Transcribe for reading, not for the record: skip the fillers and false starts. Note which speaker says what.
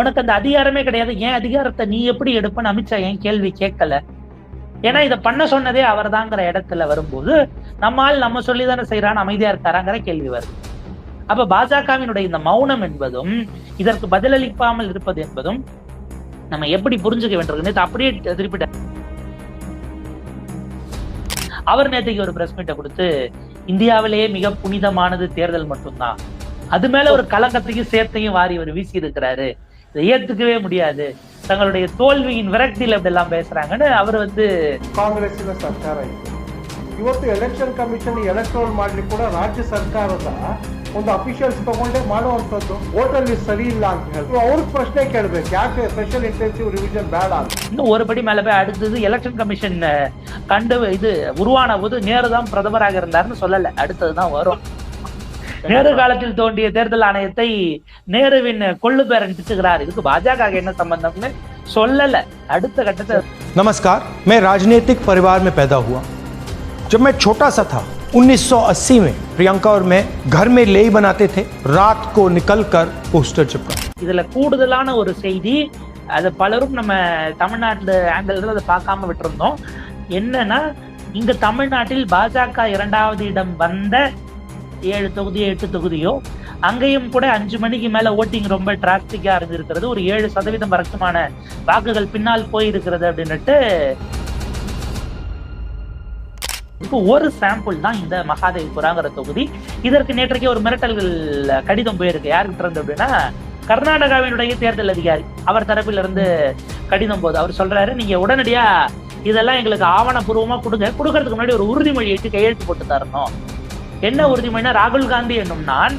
Speaker 1: உனக்கு அந்த அதிகாரமே கிடையாது, ஏன் அதிகாரத்தை நீ எப்படி எடுப்பன்னு அமித்ஷா ஏன் கேள்வி கேட்கல? ஏன்னா இதை பண்ண சொன்னதே அவர் தாங்கிற இடத்துல வரும்போது நம்மால் நம்ம சொல்லிதானே செய்யறான்னு அமைதியா இருக்காராங்கிற கேள்வி வருது. அப்ப பாஜகவினுடைய இந்த மௌனம் என்பதும் இதற்கு பதிலளிக்காமல் இருப்பது என்பதும் நம்ம எப்படி புரிஞ்சுக்க வேண்டியிருக்கு. அப்படியே திருப்பிட்ட அவர் நேற்றுக்கு ஒரு பிரஸ் மீட்டை கொடுத்து இந்தியாவிலேயே மிக புனிதமானது தேர்தல் மட்டும்தான், அது மேல ஒரு கலங்கத்தையும் சேத்தையும் வாரி ஒரு வீசி இருக்கிறாரு, இதை ஏத்துக்கவே முடியாது, தங்களுடைய தோல்வியின் விரக்தியில் அப்படி எல்லாம் பேசுறாங்கன்னு அவர்
Speaker 2: ಕಾಂಗ್ರೆಸ್ಸಿನ ಸರ್ಕಾರ ಇತ್ತು. ಇವತ್ತು ಎಲೆಕ್ಷನ್ ಕಮಿಷನ್ ಎಲೆಕ್ಟ್ರೋಲ್ ಮಾಡ್ಲಿಕ್ಕೆ ಕೂಡ ರಾಜ್ಯ ಸರ್ಕಾರದ ಒಂದು ಅಫಿಷಿಯಲ್ಸ್ ತಗೊಂಡೇ ಮಾಡುವಂತದ್ದು. ಹೋಟೆಲ್ ಸರಿ ಇಲ್ಲ ಅಂತ ಹೇಳಿ ಅವ್ರಿಗೆ ಪ್ರಶ್ನೆ ಕೇಳಬೇಕು, ಯಾಕೆ ಸ್ಪೆಷಲ್ ಇಂಟೆನ್ಸಿವ್ ರಿವಿಷನ್ ಬೇಡ ಅಂತ.
Speaker 1: இன்னும் ஒரு படி மேல போய் அடுத்தது எலெக்ஷன் கமிஷன் உருவான போது நேரு தான் பிரதமராக இருந்தாருன்னு சொல்லல, அடுத்ததுதான் வரும். நேரு காலத்தில் தோன்றிய தேர்தல் ஆணையத்தை நேருவின் கொள்ளு பேரன் திட்டுகிறார், இதுக்கு பாஜக என்ன சம்பந்தம்னு சொல்லல, அடுத்த கட்டத்தை.
Speaker 3: नमस्कार, मैं राजनीतिक परिवार में पैदा हुआ। जब मैं छोटा सा था 1980 में प्रियंका और मैं घर में लेई बनाते थे, रात को निकलकर पोस्टर चिपका।
Speaker 1: இதுல கூடுதலான ஒரு செய்தி, அது பலரும் நம்ம தமிழ்நாட்டு ஆங்கிள் அதை பார்க்காம விட்டுருந்தோம். என்னன்னா இங்க தமிழ்நாட்டில் பாஜக 2வது இடம் வந்த 7 தொகுதியோ 8 தொகுதியோ அங்கேயும் கூட 5 மணிக்கு மேல ஓட்டிங் ரொம்ப டிராஸ்டிக்கா இருந்திருக்கிறது, ஒரு 7% வரைக்குமான வாக்குகள் பின்னால் போயிருக்கிறது அப்படின்னுட்டு. இப்போ ஒரு சாம்பிள் தான் இந்த மகாதேவிபுராங்கிற தொகுதி. இதற்கு நேற்றைக்கு ஒரு மிரட்டல்கள் கடிதம் போயிருக்கு, யாருக்கிட்ட இருந்து அப்படின்னா கர்நாடகாவினுடைய தேர்தல் அதிகாரி அவர் தரப்பில் இருந்து கடிதம் போது அவர் சொல்றாரு, நீங்க உடனடியா இதெல்லாம் எங்களுக்கு ஆவணப்பூர்வமா கொடுக்கறதுக்கு முன்னாடி ஒரு உறுதிமொழி கையெழுத்து போட்டு தரணும். என்ன உறுதிமொழினா, ராகுல் காந்தி என்னும் நான்